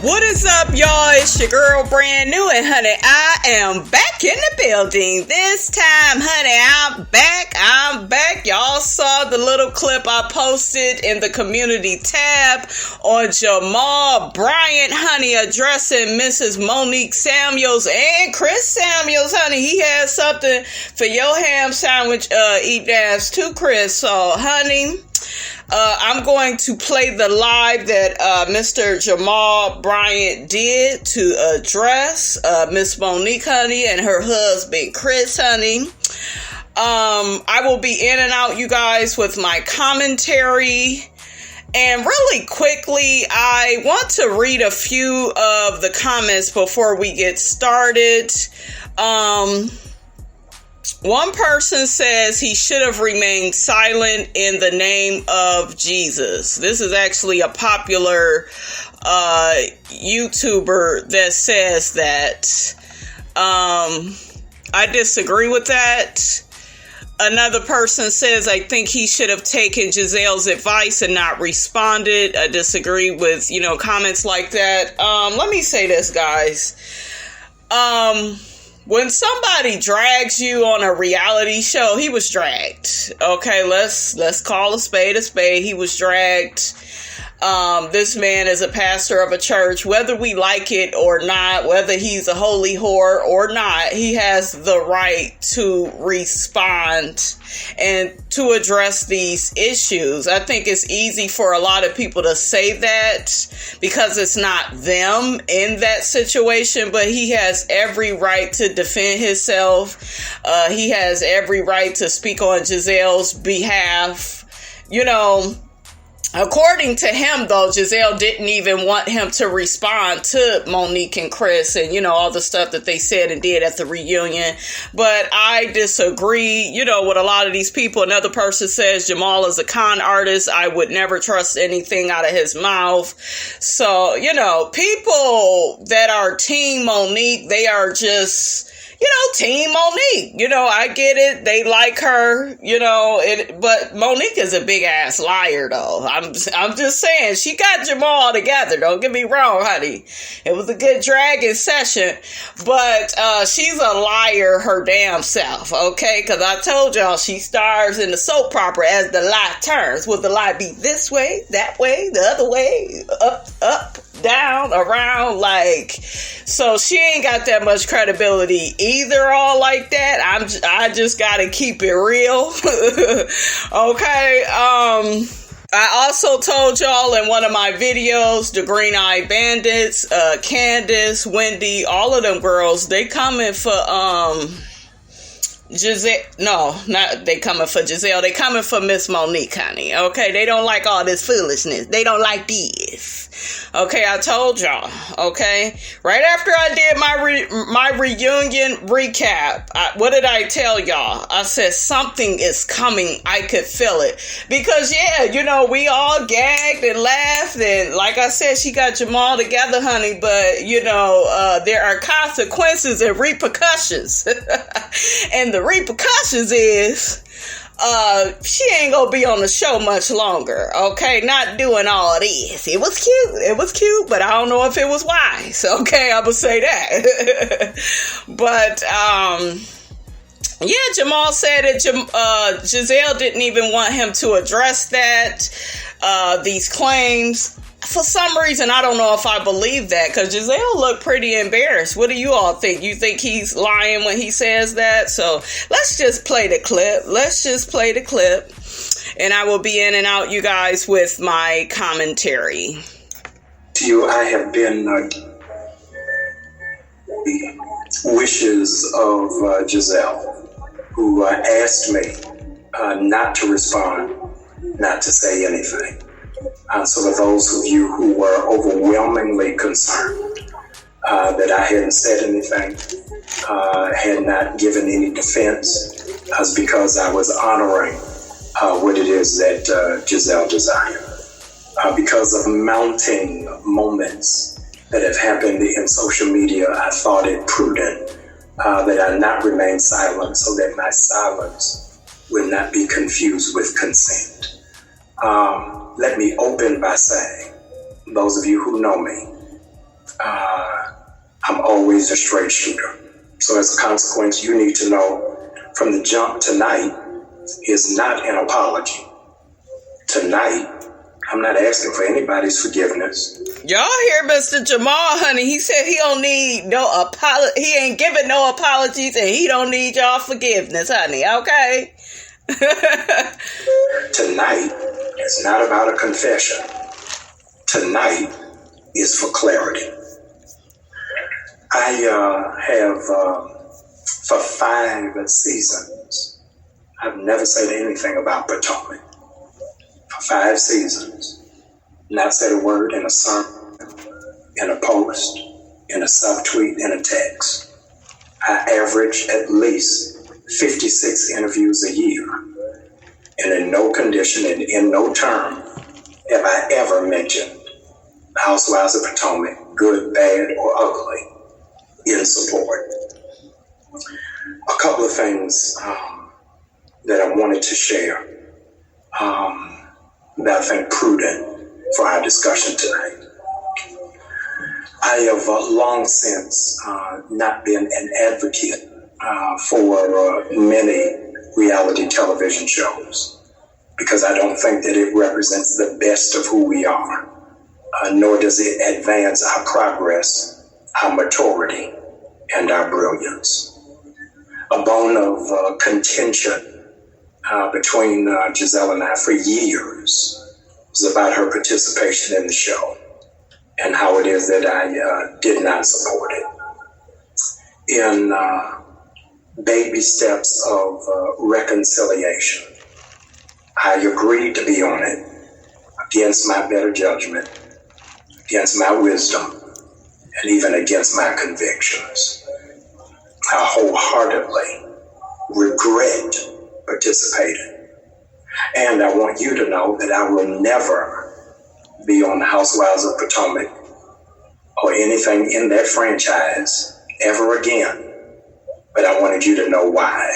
What is up, y'all? It's your girl, Brand New, and honey, I am back in the building. This time, honey, I'm back. Y'all saw the little clip I posted in the community tab on Jamal Bryant, honey, addressing Mrs. Monique Samuels and Chris Samuels, honey. He had something for your ham sandwich, eat dance too, Chris. So, honey, I'm going to play the live that Mr. Jamal Bryant did to address Miss Monique, honey, and her husband, Chris, honey. I will be in and out, you guys, with my commentary. And really quickly, I want to read a few of the comments before we get started. One person says he should have remained silent in the name of Jesus. This is actually a popular YouTuber that says that. I disagree with that. Another person says, I think he should have taken Giselle's advice and not responded. I disagree with, comments like that. Let me say this, guys. When somebody drags you on a reality show, he was dragged. Okay, let's call a spade a spade. He was dragged. This man is a pastor of a church. Whether we like it or not, whether he's a holy whore or not, he has the right to respond and to address these issues. I think it's easy for a lot of people to say that because it's not them in that situation, but he has every right to defend himself. He has every right to speak on Giselle's behalf. According to him, though, Giselle didn't even want him to respond to Monique and Chris and, all the stuff that they said and did at the reunion. But I disagree, with a lot of these people. Another person says Jamal is a con artist. I would never trust anything out of his mouth. So, people that are Team Monique, they are just... Team Monique, I get it. They like her, but Monique is a big ass liar though. I'm just saying she got Jamal together. Don't get me wrong, honey. It was a good dragging session, but she's a liar her damn self. Okay. Cause I told y'all she stars in the soap opera as the lie turns. Will the lie be this way, that way, the other way, up, down, around, so she ain't got that much credibility either, all like that. I just gotta keep it real. Okay. I also told y'all in one of my videos, the Green Eye Bandits, Candace, Wendy, all of them girls, they coming for, Giselle, no, not they coming for Giselle. They coming for Miss Monique, honey. Okay, they don't like all this foolishness. They don't like this. Okay, I told y'all. Okay, right after I did my reunion recap, what did I tell y'all? I said something is coming. I could feel it because we all gagged and laughed, and like I said, she got Jamal together, honey. But there are consequences and repercussions, and the repercussions is she ain't gonna be on the show much longer. Okay, not doing all this. It was cute, but I don't know if it was wise. Okay, I'm gonna say that. But Jamal said that Giselle didn't even want him to address these claims. For some reason, I don't know if I believe that, because Giselle looked pretty embarrassed. What do you all think? You think he's lying when he says that? So let's just play the clip. And I will be in and out, you guys, with my commentary. To you, I have been the wishes of Giselle, who asked me not to respond, not to say anything. So for those of you who were overwhelmingly concerned that I hadn't said anything, had not given any defense, because I was honoring what it is that Giselle desired. Because of mounting moments that have happened in social media, I thought it prudent that I not remain silent so that my silence would not be confused with consent. Let me open by saying, those of you who know me, I'm always a straight shooter. So as a consequence, you need to know from the jump, tonight is not an apology. Tonight, I'm not asking for anybody's forgiveness. Y'all hear Mr. Jamal, honey? He said he don't need no he ain't giving no apologies, and he don't need y'all forgiveness, honey. Okay. Tonight is not about a confession. Tonight is for clarity. I have for 5 seasons, I've never said anything about Potomac. For 5 seasons, not said a word in a sermon, in a post, in a subtweet, in a text. I average at least 56 interviews a year. And in no condition and in no term have I ever mentioned the Housewives of Potomac, good, bad, or ugly, in support. A couple of things that I wanted to share that I think prudent for our discussion tonight. I have long since not been an advocate for many reality television shows because I don't think that it represents the best of who we are, nor does it advance our progress, our maturity, and our brilliance. A bone of contention between Giselle and I for years was about her participation in the show and how it is that I did not support it. In baby steps of reconciliation, I agreed to be on it against my better judgment, against my wisdom, and even against my convictions. I wholeheartedly regret participating. And I want you to know that I will never be on the Housewives of Potomac or anything in that franchise ever again. But I wanted you to know why.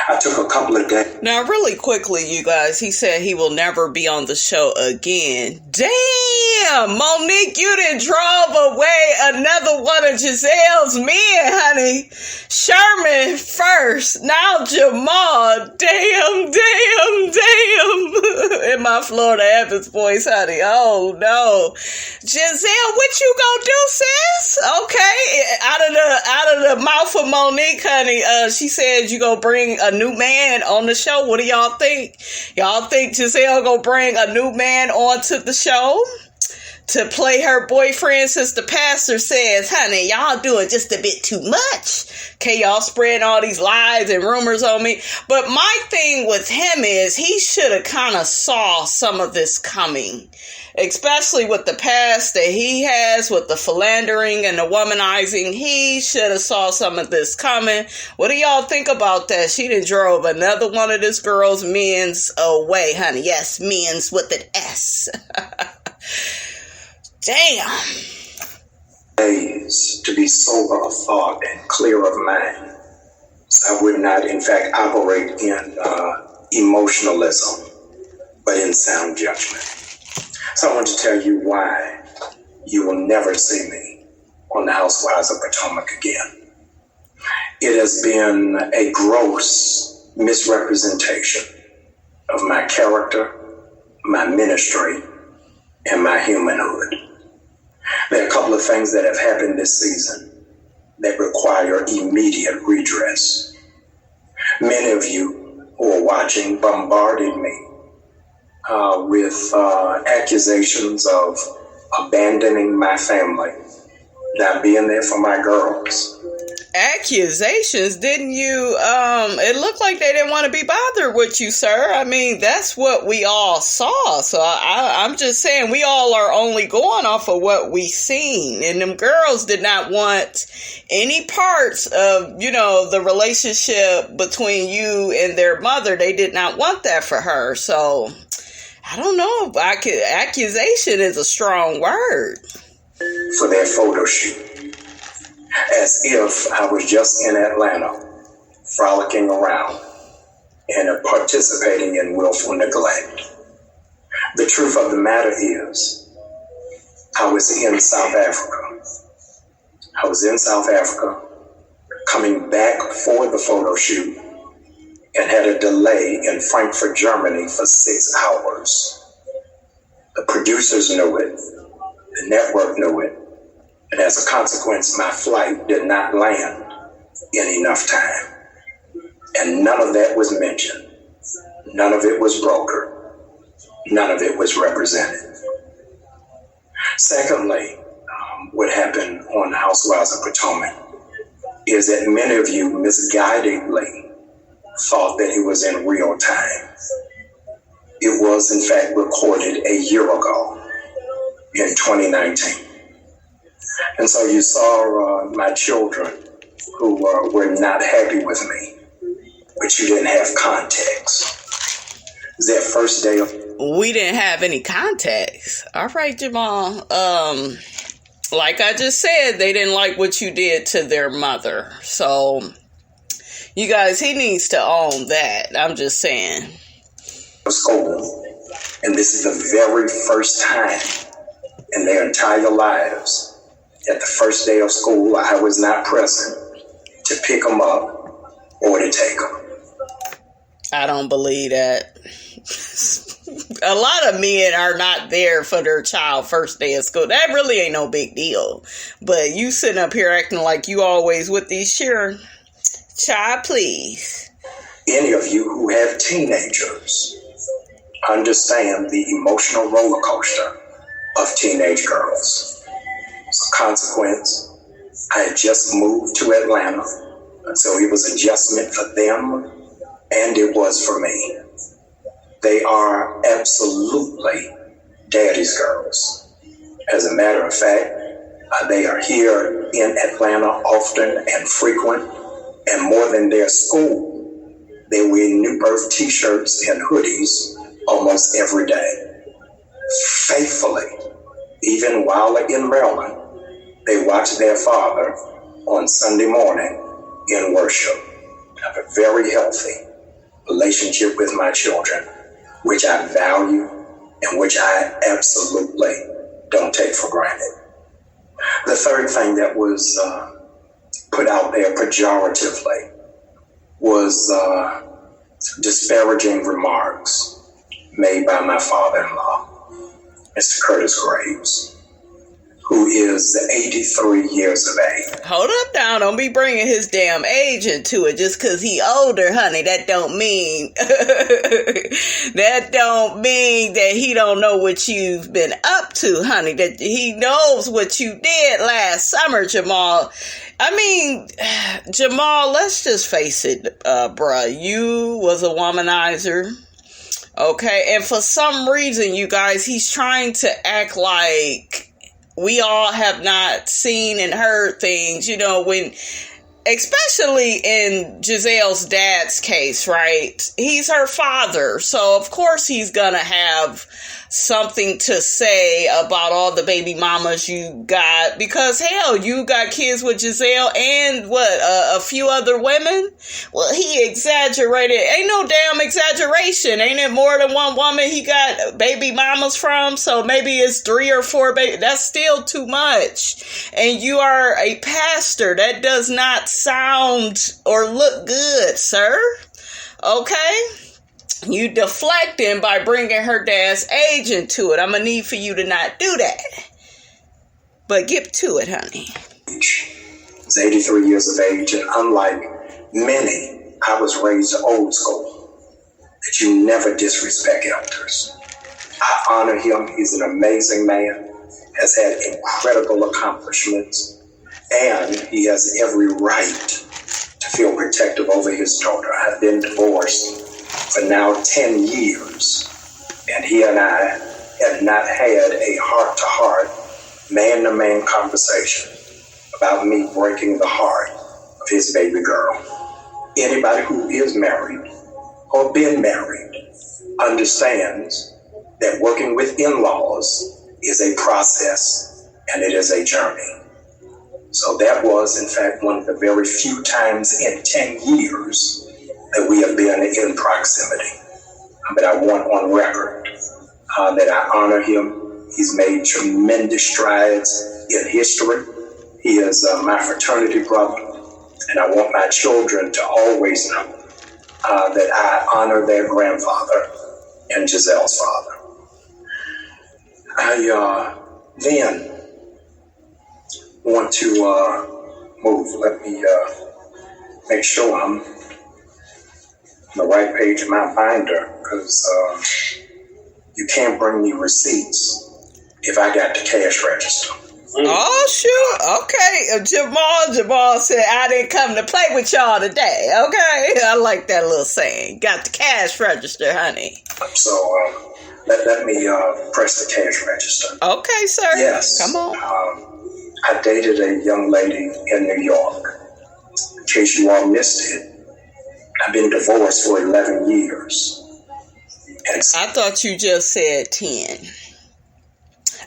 I took a couple of days. Now, really quickly, you guys, he said he will never be on the show again. Damn, Monique, you done drove away another one of Giselle's men, honey. Sherman first, now Jamal. Damn. In my Florida Evans voice, honey. Oh, no. Giselle, what you gonna do, sis? Okay, out of the mouth of Monique, honey, she said you gonna bring a new man on the show. What do y'all think? Y'all think Giselle gonna bring a new man onto the show to play her boyfriend, since the pastor says, honey, y'all doing just a bit too much? Okay, y'all spreading all these lies and rumors on me. But my thing with him is he should have kind of saw some of this coming, especially with the past that he has with the philandering and the womanizing. He should have saw some of this coming. What do y'all think about that? She done drove another one of this girl's men's away, honey. Yes, men's with an S. Damn. Days to be sober of thought and clear of mind. So I would not, in fact, operate in emotionalism, but in sound judgment. So I want to tell you why you will never see me on the Housewives of Potomac again. It has been a gross misrepresentation of my character, my ministry, and my humanhood. There are a couple of things that have happened this season that require immediate redress. Many of you who are watching bombarded me with accusations of abandoning my family, not being there for my girls. Accusations? Didn't you, it looked like they didn't want to be bothered with you, sir. I mean, that's what we all saw. So I'm just saying we all are only going off of what we seen. And them girls did not want any parts of, the relationship between you and their mother. They did not want that for her. So I don't know. Accusation is a strong word. For their photo shoot. As if I was just in Atlanta, frolicking around and participating in willful neglect. The truth of the matter is, I was in South Africa. Coming back for the photo shoot, and had a delay in Frankfurt, Germany for 6 hours. The producers knew it, the network knew it, and as a consequence, my flight did not land in enough time. And none of that was mentioned. None of it was brokered. None of it was represented. Secondly, what happened on Housewives of Potomac is that many of you misguidedly thought that it was in real time. It was, in fact, recorded a year ago in 2019. And so you saw my children who were not happy with me, but you didn't have context. It was their first day of... We didn't have any context. All right, Jamal. Like I just said, they didn't like what you did to their mother. So, you guys, he needs to own that. I'm just saying. School, and this is the very first time in their entire lives that the first day of school I was not present to pick them up or to take them. I don't believe that. A lot of men are not there for their child first day of school. That really ain't no big deal. But you sitting up here acting like you always with these children. Child, please. Any of you who have teenagers understand the emotional roller coaster of teenage girls. As a consequence, I had just moved to Atlanta, so it was adjustment for them, and it was for me. They are absolutely daddy's girls. As a matter of fact, they are here in Atlanta often and frequent, and more than their school, they wear New Birth t-shirts and hoodies almost every day. Faithfully, even while in Maryland, they watch their father on Sunday morning in worship. I have a very healthy relationship with my children, which I value and which I absolutely don't take for granted. The third thing that was put out there pejoratively was disparaging remarks made by my father-in-law, Mr. Curtis Graves, who is 83 years of age. Hold up now, don't be bringing his damn age into it just because he older, honey. That don't mean that he don't know what you've been up to, honey. That he knows what you did last summer, Jamal. I mean, Jamal, let's just face it, bruh. You was a womanizer. Okay, and for some reason, you guys, he's trying to act like we all have not seen and heard things, you know, when, especially in Giselle's dad's case, right? He's her father, so of course he's gonna have something to say about all the baby mamas you got, because hell, you got kids with Giselle and a few other women. Well, he exaggerated. Ain't no damn exaggeration. Ain't it more than one woman he got baby mamas from? So maybe it's 3 or 4 baby. That's still too much. And you are a pastor. That does not sound or look good, sir. Okay? You deflecting by bringing her dad's age into it. I'm going to need for you to not do that. But get to it, honey. He's 83 years of age, and unlike many, I was raised old school, that you never disrespect elders. I honor him. He's an amazing man, has had incredible accomplishments, and he has every right to feel protective over his daughter. I've been divorced for now 10 years, and he and I have not had a heart-to-heart, man-to-man conversation about me breaking the heart of his baby girl. Anybody who is married or been married understands that working with in-laws is a process and it is a journey. So that was, in fact, one of the very few times in 10 years that we have been in proximity. But I want on record that I honor him. He's made tremendous strides in history. He is my fraternity brother, and I want my children to always know that I honor their grandfather and Giselle's father. I then want to move. Let me make sure I'm on the right page of my binder, because you can't bring me receipts if I got the cash register. Oh, sure. Okay. Jamal said, I didn't come to play with y'all today. Okay. I like that little saying. Got the cash register, honey. So, let me press the cash register. Okay, sir. Yes. Come on. I dated a young lady in New York. In case you all missed it, I've been divorced for 11 years. And I thought you just said 10.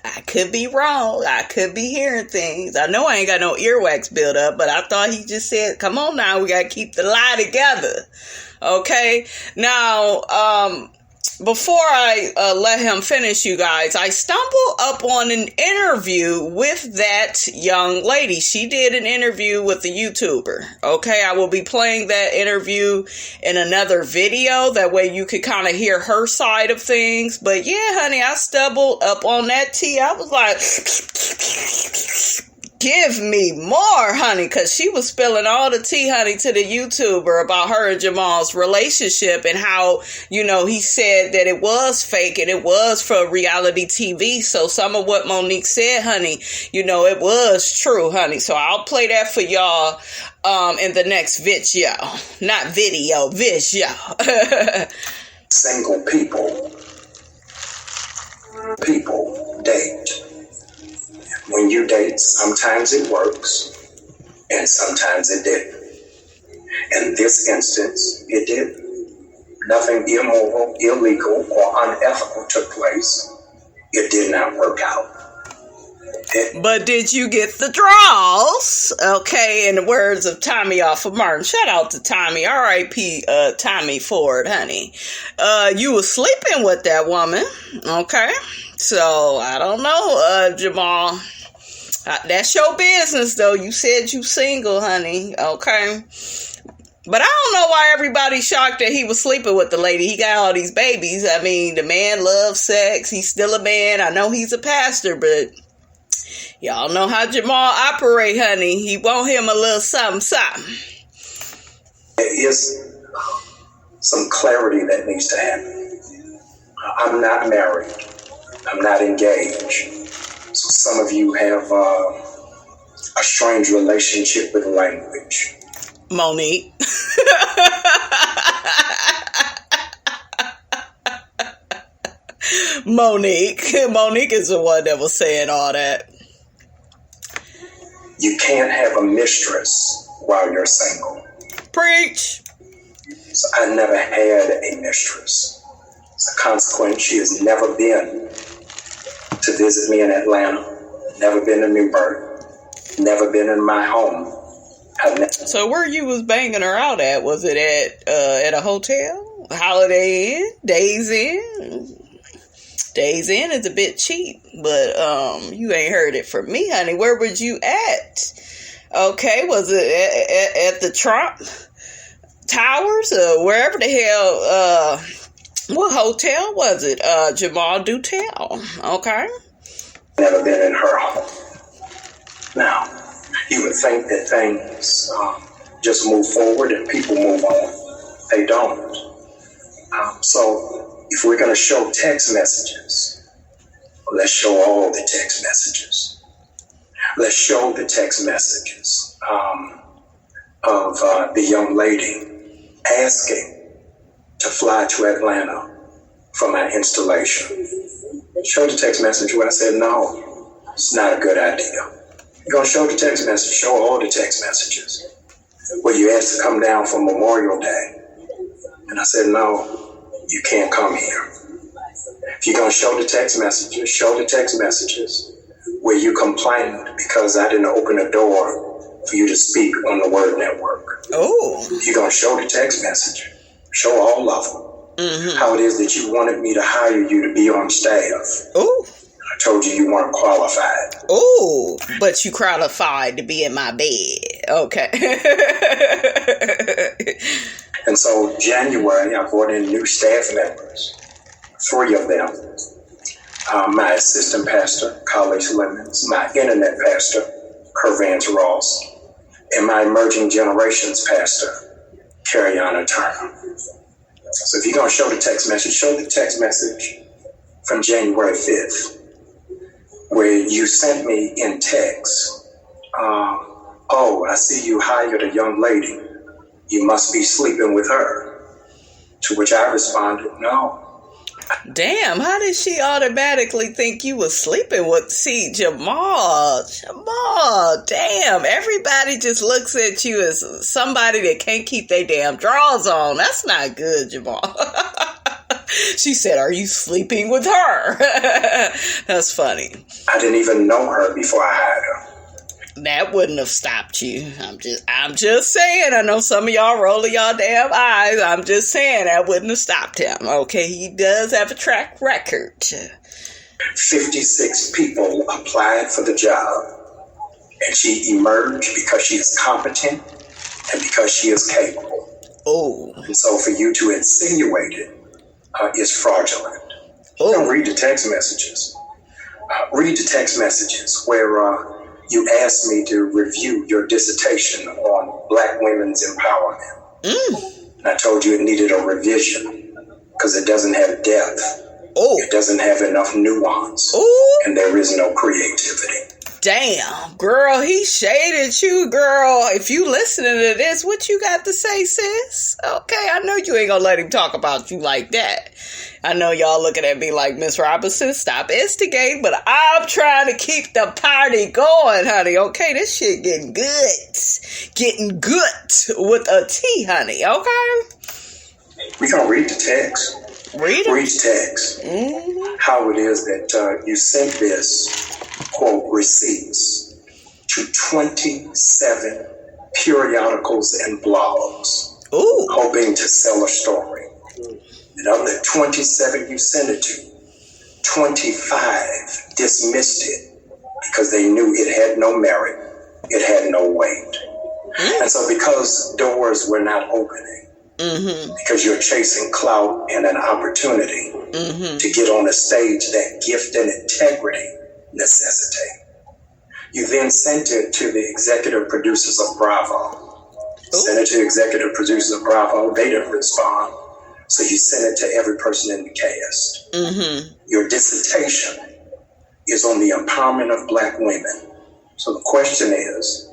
I could be wrong. I could be hearing things. I know I ain't got no earwax built up, but I thought he just said, come on now, we got to keep the lie together. Okay? Now, before I let him finish, you guys, I stumbled up on an interview with that young lady. She did an interview with a YouTuber. Okay, I will be playing that interview in another video. That way you could kind of hear her side of things. But yeah, honey, I stumbled up on that tea. I was like, give me more, honey, because she was spilling all the tea, honey, to the YouTuber about her and Jamal's relationship, and how, you know, he said that it was fake and it was for reality TV. So some of what Monique said, honey, you know, it was true, honey. So I'll play that for y'all in the next video. Not video, video. Single people date. When you date, sometimes it works, and sometimes it didn't. In this instance, it didn't. Nothing immoral, illegal, or unethical took place. It did not work out. But did you get the draws? Okay, in the words of Tommy off of Martin. Shout out to Tommy. R.I.P. Tommy Ford, honey. You were sleeping with that woman. Okay. So, I don't know, Jamal. That's your business, though. You said you single, honey. Okay. But I don't know why everybody's shocked that he was sleeping with the lady. He got all these babies. I mean, the man loves sex. He's still a man. I know he's a pastor, but y'all know how Jamal operate, honey. He want him a little something, something. There is some clarity that needs to happen. I'm not married. I'm not engaged. So some of you have a strange relationship with language. Monique. Monique is the one that was saying all that. You can't have a mistress while you're single. Preach. So I never had a mistress. As a consequence, she has never been to visit me in Atlanta, never been to Newburgh, never been in my home. So where you was banging her out at? Was it at a hotel? Holiday Inn? Days Inn? Days Inn is a bit cheap, but you ain't heard it from me, honey. Where was you at? Okay, was it at the Trump Towers or wherever the hell? What hotel was it? Jamal, do tell. Okay. Never been in her home. Now, you would think that things just move forward and people move on. They don't. So if we're going to show text messages, let's show all the text messages. Let's show the text messages of the young lady asking to fly to Atlanta for my installation. Show the text message where I said, no, it's not a good idea. You're going to show the text message, show all the text messages. Where you asked to come down for Memorial Day. And I said, no, you can't come here. If you're going to show the text messages, show the text messages where you complained because I didn't open the door for you to speak on the Word Network. Oh. If you're going to show the text message, show all of them. Mm-hmm. How it is that you wanted me to hire you to be on staff. Oh. I told you weren't qualified. Oh, but you qualified to be in my bed. Okay. And so January, I brought in new staff members, 3 of them. My assistant pastor, Colleague Lemons, my internet pastor, Kervance Ross, and my emerging generations pastor, Carriana Turner. So if you're going to show the text message from January 5th, where you sent me in text, oh, I see you hired a young lady. You must be sleeping with her. To which I responded, no. Damn, how did she automatically think you was sleeping with, Jamal, damn, everybody just looks at you as somebody that can't keep their damn drawers on. That's not good, Jamal. She said, are you sleeping with her? That's funny. I didn't even know her before I hired her. That wouldn't have stopped you. I'm just saying. I know some of y'all rolling y'all damn eyes. I'm just saying that wouldn't have stopped him. Okay, he does have a track record. 56 people applied for the job, and she emerged because she is competent and because she is capable. Oh. And so for you to insinuate it is fraudulent. Oh. Don't read the text messages. Read the text messages where you asked me to review your dissertation on Black women's empowerment. And I told you it needed a revision because it doesn't have depth. Oh. It doesn't have enough nuance. Oh. And there is no creativity. Damn, girl, he shaded you, girl. If you listening to this, what you got to say, sis? Okay, I know you ain't gonna let him talk about you like that. I know y'all looking at me like, Miss Robinson, stop instigating, but I'm trying to keep the party going, honey. Okay, this shit getting good. Getting good with a T, honey, okay? We gonna read the text. Read it? Read the text. Mm-hmm. How it is that you sent this, quote, receipts to 27 periodicals and blogs. Ooh. Hoping to sell a story. And of the 27 you sent it to, 25 dismissed it because they knew it had no merit, it had no weight. And so because doors were not opening, because you're chasing clout and an opportunity to get on a stage that gift and integrity necessitate, you then sent it to the executive producers of Bravo. Sent it to executive producers of Bravo. They didn't respond. So you sent it to every person in the cast. Your dissertation is on the empowerment of Black women. So the question is,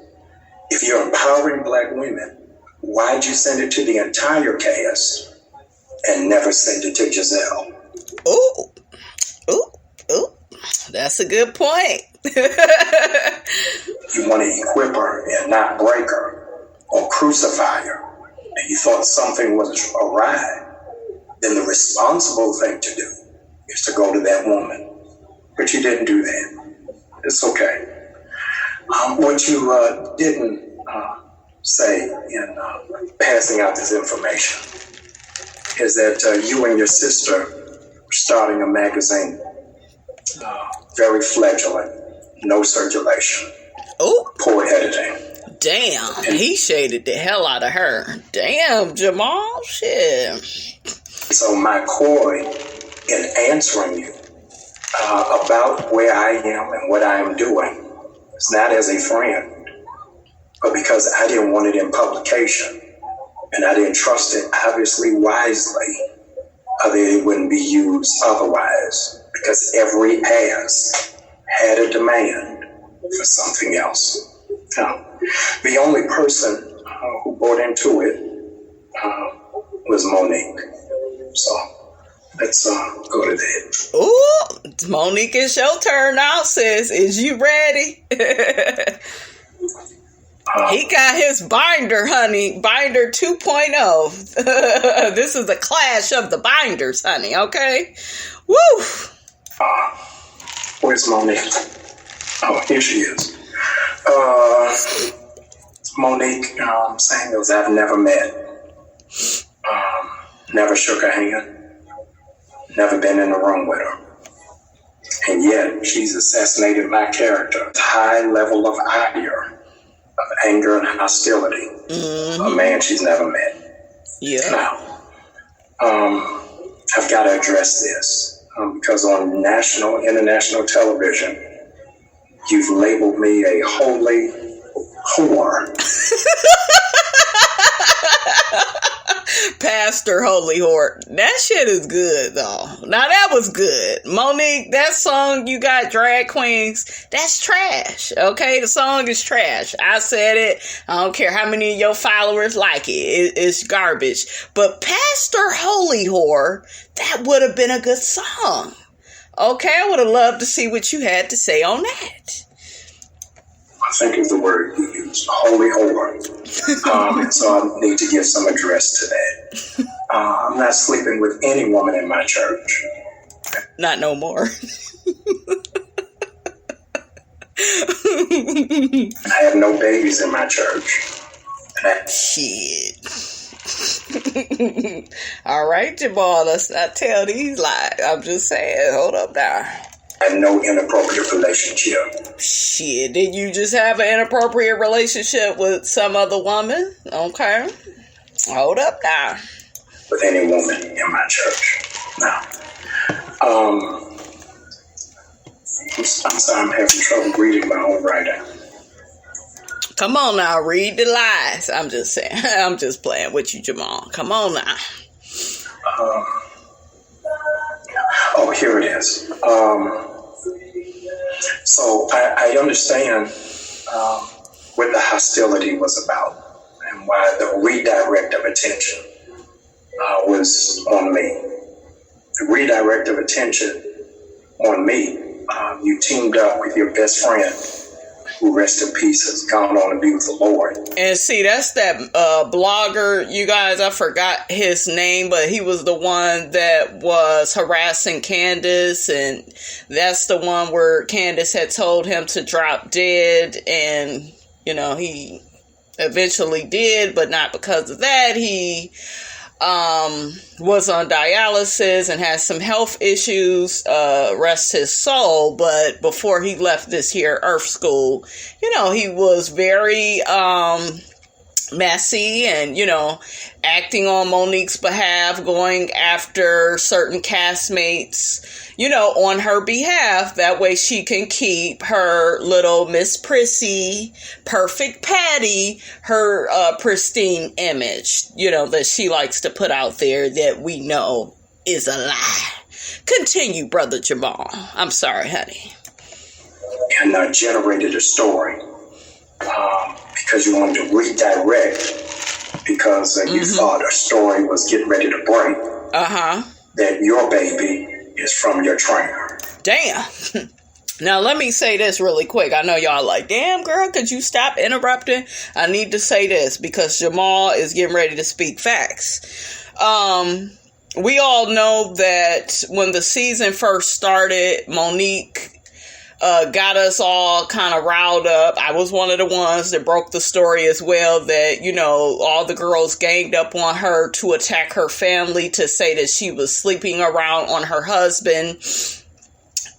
if you're empowering Black women, why'd you send it to the entire cast and never send it to Giselle? Ooh. That's a good point. You want to equip her and not break her or crucify her, and you thought something was awry, then the responsible thing to do is to go to that woman. But you didn't do that. It's okay. What you didn't say in passing out this information is that you and your sister are starting a magazine, very flagellant, no circulation, poor editing. Damn, he shaded the hell out of her. Damn, Jamal, shit. So my coy in answering you about where I am and what I am doing is not as a friend, but because I didn't want it in publication and I didn't trust it, obviously wisely, that it wouldn't be used otherwise, because every ask had a demand for something else. The only person who bought into it was Monique. So let's go to that. Ooh, Monique, it's your turn now, sis. Is you ready? He got his binder, honey. Binder 2.0. This is the clash of the binders, honey, okay? Woo! Where's Monique? Oh, here she is. Monique Samuels, I've never met. Never shook her hand. Never been in the room with her. And yet she's assassinated my character. High level of ire, of anger and hostility. A man she's never met. Yeah. Now, I've got to address this because on national, international television, you've labeled me a holy whore. Pastor Holy Whore. That shit is good, though. Now, that was good. Monique, that song you got, Drag Queens, that's trash, okay? The song is trash. I said it. I don't care how many of your followers like it. It's garbage. But Pastor Holy Whore, that would have been a good song. Okay, I would have loved to see what you had to say on that. I think of the word you used, holy whore. And so I need to give some address to that. I'm not sleeping with any woman in my church. Not no more. I have no babies in my church. Shit. All right, Jamal, let's not tell these lies. I'm just saying, hold up now. I have no inappropriate relationship. Shit, did you just have an inappropriate relationship with some other woman? Okay. Hold up now. With any woman in my church. Now, I'm sorry, I'm having trouble reading my own writing. Come on now, read the lies. I'm just saying. I'm just playing with you, Jamal. Come on now. Oh, here it is. So I understand what the hostility was about and why the redirect of attention was on me. The redirect of attention on me. You teamed up with your best friend, who rest in peace has gone on to be with the Lord. And see, that's that blogger, you guys, I forgot his name, but he was the one that was harassing Candace, and that's the one where Candace had told him to drop dead, and, you know, he eventually did, but not because of that. He was on dialysis and has some health issues, rest his soul. But before he left this here Earth School, you know, he was very messy and, you know, acting on Monique's behalf, going after certain castmates, you know, on her behalf. That way she can keep her little Miss Prissy, perfect Patty, her pristine image, you know, that she likes to put out there that we know is a lie. Continue, Brother Jamal. I'm sorry, honey. And generated a story because you wanted to redirect because you thought a story was getting ready to break. That your baby is from your trainer. Damn. Now, let me say this really quick. I know y'all like, damn, girl, could you stop interrupting? I need to say this because Jamal is getting ready to speak facts. We all know that when the season first started, Monique got us all kind of riled up. I was one of the ones that broke the story as well, that, you know, all the girls ganged up on her to attack her family, to say that she was sleeping around on her husband.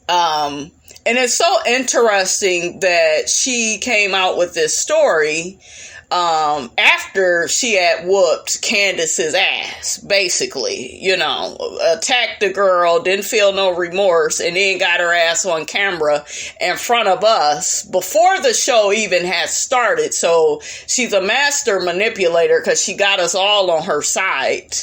And it's so interesting that she came out with this story after she had whooped Candace's ass, basically, you know, attacked the girl, didn't feel no remorse, and then got her ass on camera in front of us before the show even had started. So she's a master manipulator because she got us all on her side,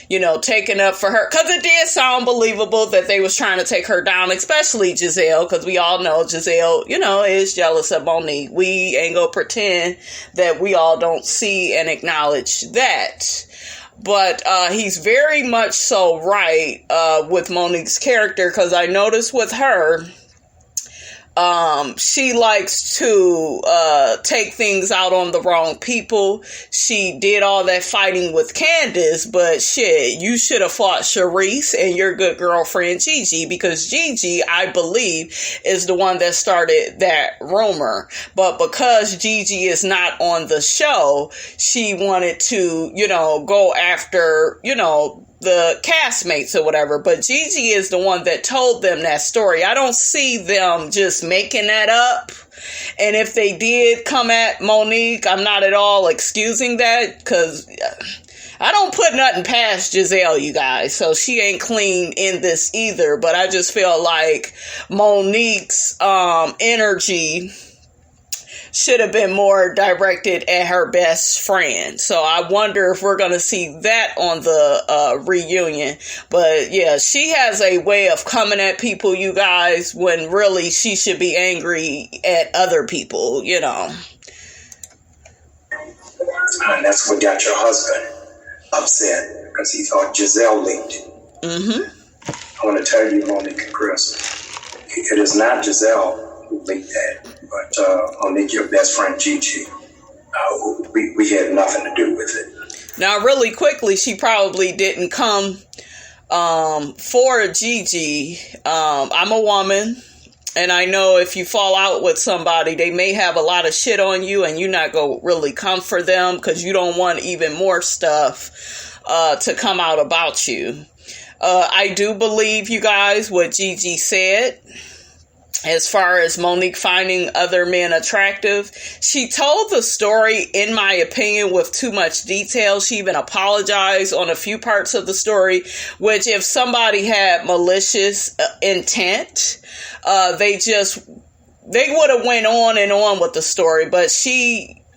you know, taking up for her, because it did sound believable that they was trying to take her down, especially Giselle, because we all know Giselle, you know, is jealous of Monique. We ain't gonna pretend that we all don't see and acknowledge that. But he's very much so right with Monique's character, because I noticed with her, she likes to take things out on the wrong people. She did all that fighting with Candace, but shit, you should have fought Sharice and your good girlfriend Gigi, because Gigi, I believe, is the one that started that rumor. But because Gigi is not on the show, she wanted to, you know, go after, you know, the castmates or whatever, but Gigi is the one that told them that story. I don't see them just making that up. And if they did come at Monique, I'm not at all excusing that, because I don't put nothing past Giselle, you guys. So she ain't clean in this either. But I just feel like Monique's energy should have been more directed at her best friend. So I wonder if we're going to see that on the reunion. But yeah, she has a way of coming at people, you guys, when really she should be angry at other people, you know. And that's what got your husband upset, because he thought Giselle leaked it. Mm-hmm. I want to tell you, Monique and Chris, it is not Giselle who leaked that. But Monique, your best friend Gigi, we had nothing to do with it. Now, really quickly, she probably didn't come for Gigi. I'm a woman, and I know if you fall out with somebody, they may have a lot of shit on you, and you're not going to really come for them because you don't want even more stuff to come out about you. I do believe, you guys, what Gigi said. As far as Monique finding other men attractive, she told the story, in my opinion, with too much detail. She even apologized on a few parts of the story, which if somebody had malicious intent, they would have went on and on with the story. But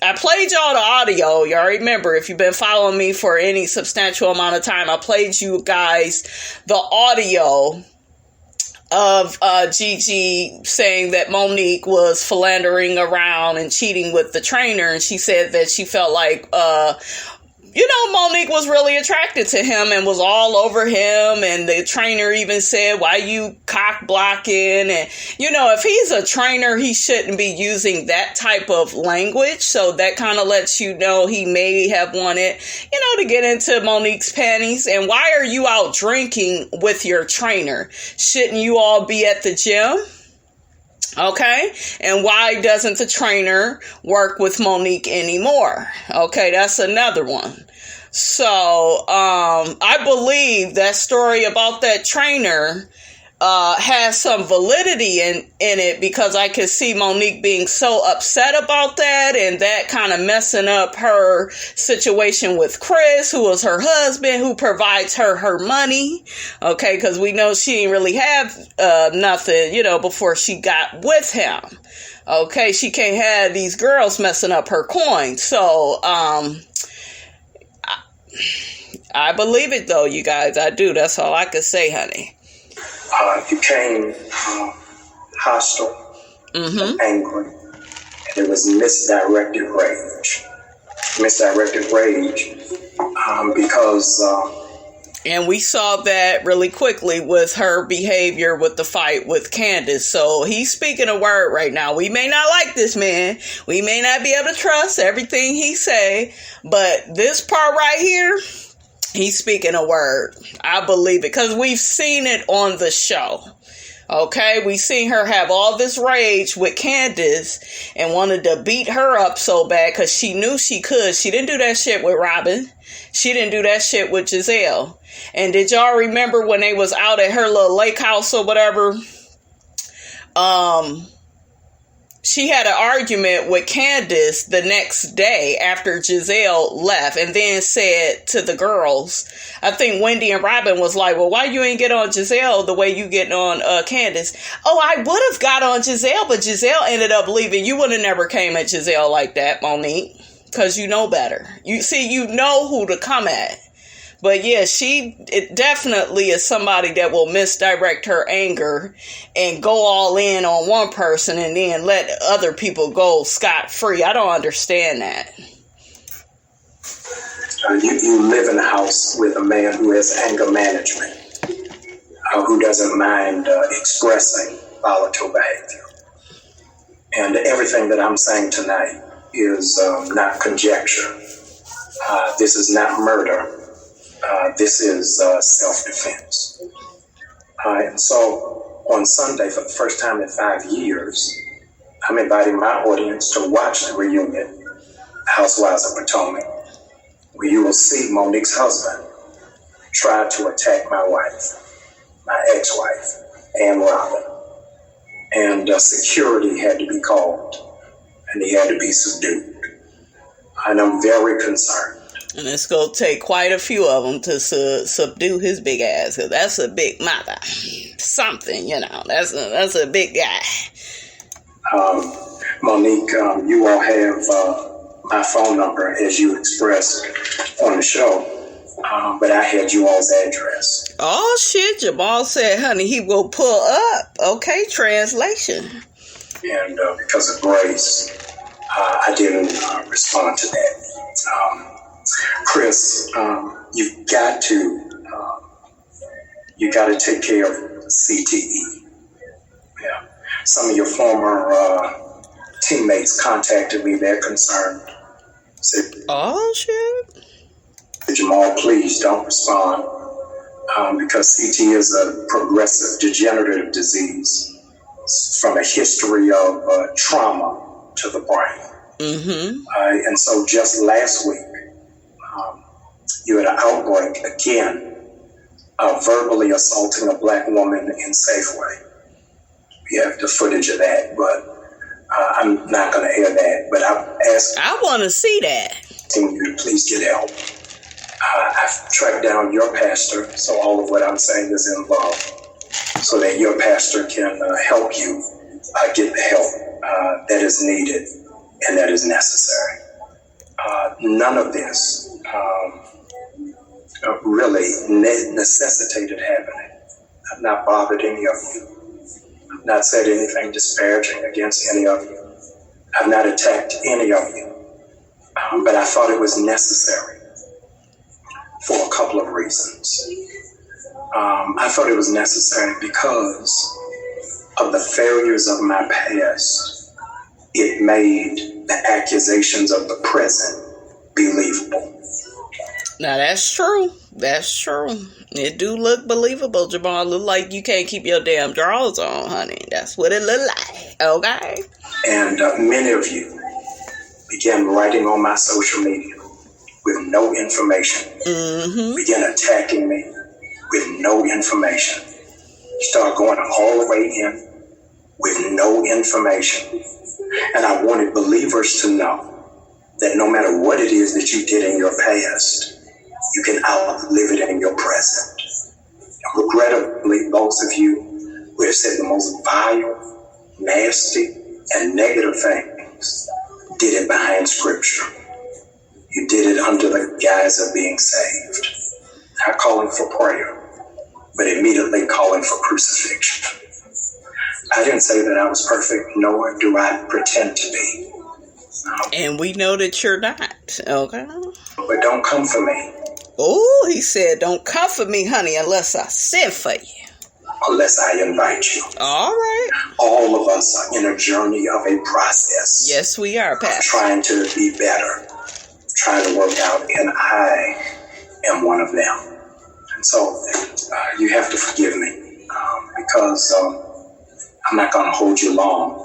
I played y'all the audio. Y'all remember, if you've been following me for any substantial amount of time, I played you guys the audio of Gigi saying that Monique was philandering around and cheating with the trainer. And she said that she felt like, Monique was really attracted to him and was all over him. And the trainer even said, why you cock blocking? And, if he's a trainer, he shouldn't be using that type of language. So that kind of lets you know he may have wanted, to get into Monique's panties. And why are you out drinking with your trainer? Shouldn't you all be at the gym? Okay. And why doesn't the trainer work with Monique anymore? Okay. That's another one. So, I believe that story about that trainer, has some validity in it, because I could see Monique being so upset about that, and that kind of messing up her situation with Chris, who was her husband, who provides her money. Okay. Because we know she didn't really have, nothing, before she got with him. Okay. She can't have these girls messing up her coin. So, I believe it, though, you guys. I do. That's all I could say, honey. Became hostile, mm-hmm. angry, and it was misdirected rage. Because... and we saw that really quickly with her behavior with the fight with Candace. So he's speaking a word right now. We may not like this man. We may not be able to trust everything he say. But this part right here, he's speaking a word. I believe it, because we've seen it on the show. Okay, we seen her have all this rage with Candace and wanted to beat her up so bad because she knew she could. She didn't do that shit with Robin. She didn't do that shit with Giselle. And did y'all remember when they was out at her little lake house or whatever? She had an argument with Candace the next day after Giselle left, and then said to the girls, I think Wendy and Robin was like, well, why you ain't get on Giselle the way you getting on Candace? Oh, I would have got on Giselle, but Giselle ended up leaving. You would have never came at Giselle like that, Monique, because you know better. You know who to come at. But yeah, it definitely is somebody that will misdirect her anger and go all in on one person and then let other people go scot-free. I don't understand that. You live in a house with a man who has anger management, who doesn't mind expressing volatile behavior. And everything that I'm saying tonight is not conjecture. This is not murder. This is self-defense. And so on Sunday, for the first time in 5 years, I'm inviting my audience to watch the reunion, Housewives of Potomac, where you will see Monique's husband tried to attack my wife, my ex-wife, Ann Robin. And security had to be called, and he had to be subdued. And I'm very concerned. And it's going to take quite a few of them to subdue his big ass, because that's a big mother. Something, that's a big guy. Monique, you all have my phone number, as you expressed on the show, but I had you all's address. Oh, shit, Jamal said, honey, he will pull up. Okay, translation. And because of grace, I didn't respond to that. Chris, you've got to take care of CTE. Yeah. Some of your former teammates contacted me. They're concerned. Said, oh, shit. Jamal, please don't respond because CTE is a progressive degenerative disease from a history of trauma to the brain. Mm-hmm. And so just last week, you had an outbreak again of verbally assaulting a black woman in Safeway. We have the footage of that, but I'm not going to air that. But I want to see that. You to please get help. I've tracked down your pastor, so all of what I'm saying is in love, so that your pastor can help you get the help that is needed and that is necessary. None of this really necessitated happening. I've not bothered any of you. I've not said anything disparaging against any of you. I've not attacked any of you. But I thought it was necessary for a couple of reasons. I thought it was necessary because of the failures of my past. It made the accusations of the present believable. Now, that's true. That's true. It do look believable, Jamal. Look like you can't keep your damn drawers on, honey. That's what it look like, okay? And many of you began writing on my social media with no information. Mm-hmm. Began attacking me with no information. You start going all the way in with no information. And I wanted believers to know that no matter what it is that you did in your past, you can outlive it in your present. And regrettably, those of you who have said the most vile, nasty, and negative things did it behind scripture. You did it under the guise of being saved. Not calling for prayer, but immediately calling for crucifixion. I didn't say that I was perfect, nor do I pretend to be. And we know that you're not, okay? But don't come for me. Oh, he said, don't come for me, honey, unless I send for you. Unless I invite you. All right. All of us are in a journey of a process. Yes, we are, Pastor. Trying to be better, trying to work out, and I am one of them. And so you have to forgive me because I'm not going to hold you long.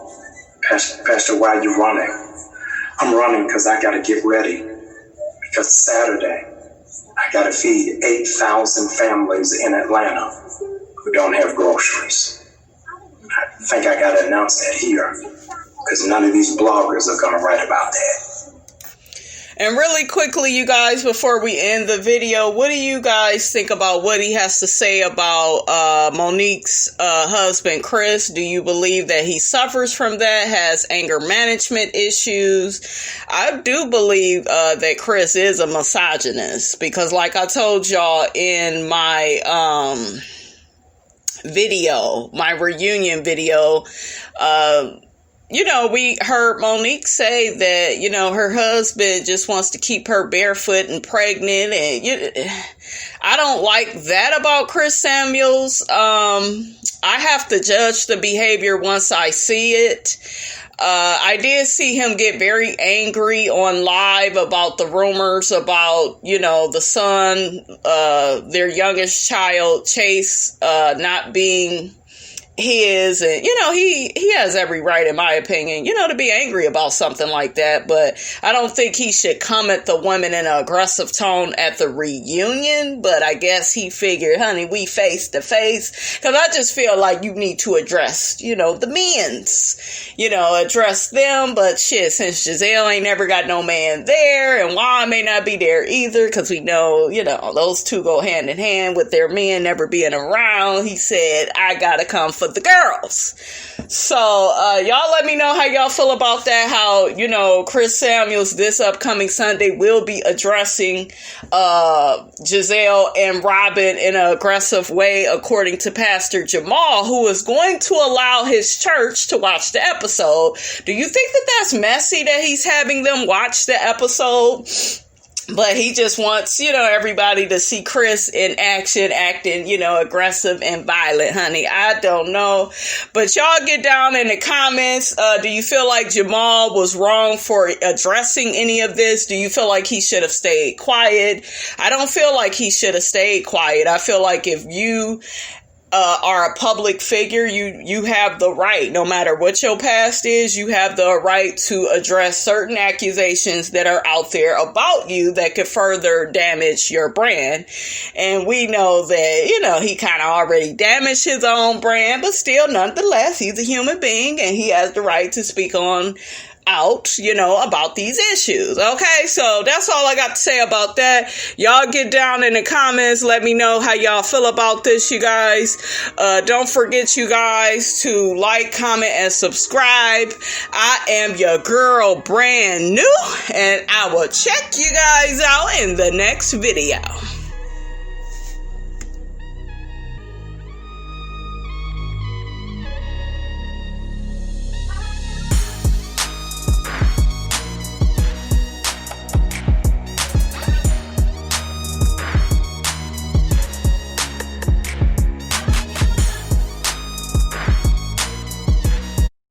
Pastor, why are you running? I'm running because I got to get ready. Because Saturday, I got to feed 8,000 families in Atlanta who don't have groceries. I think I got to announce that here because none of these bloggers are going to write about that. And really quickly, you guys, before we end the video, what do you guys think about what he has to say about Monique's husband, Chris? Do you believe that he suffers from that, has anger management issues? I do believe that Chris is a misogynist because like I told y'all in my video, my reunion video, we heard Monique say that, her husband just wants to keep her barefoot and pregnant. And I don't like that about Chris Samuels. I have to judge the behavior once I see it. I did see him get very angry on live about the rumors about, the son, their youngest child, Chase, not being his, and he has every right, in my opinion, to be angry about something like that. But I don't think he should come at the women in an aggressive tone at the reunion. But I guess he figured, honey, we face to face, because I just feel like you need to address the men's, address them. But shit, since Giselle ain't never got no man there, and Juan may not be there either, because we know those two go hand in hand with their men never being around, he said, I gotta come for the girls. So y'all let me know how y'all feel about that, how Chris Samuels this upcoming Sunday will be addressing Giselle and Robin in an aggressive way, according to Pastor Jamal, who is going to allow his church to watch the episode. Do you think that that's messy that he's having them watch the episode? But he just wants, everybody to see Chris in action, acting, aggressive and violent, honey. I don't know. But y'all get down in the comments. Do you feel like Jamal was wrong for addressing any of this? Do you feel like he should have stayed quiet? I don't feel like he should have stayed quiet. I feel like if you are a public figure, you have the right, no matter what your past is, you have the right to address certain accusations that are out there about you that could further damage your brand. And we know that, he kind of already damaged his own brand, but still, nonetheless, he's a human being and he has the right to speak out, about these issues. Okay, so that's all I got to say about that. Y'all get down in the comments. Let me know how y'all feel about this, you guys. Don't forget, you guys, to like, comment, and subscribe. I am your girl, brand new, and I will check you guys out in the next video.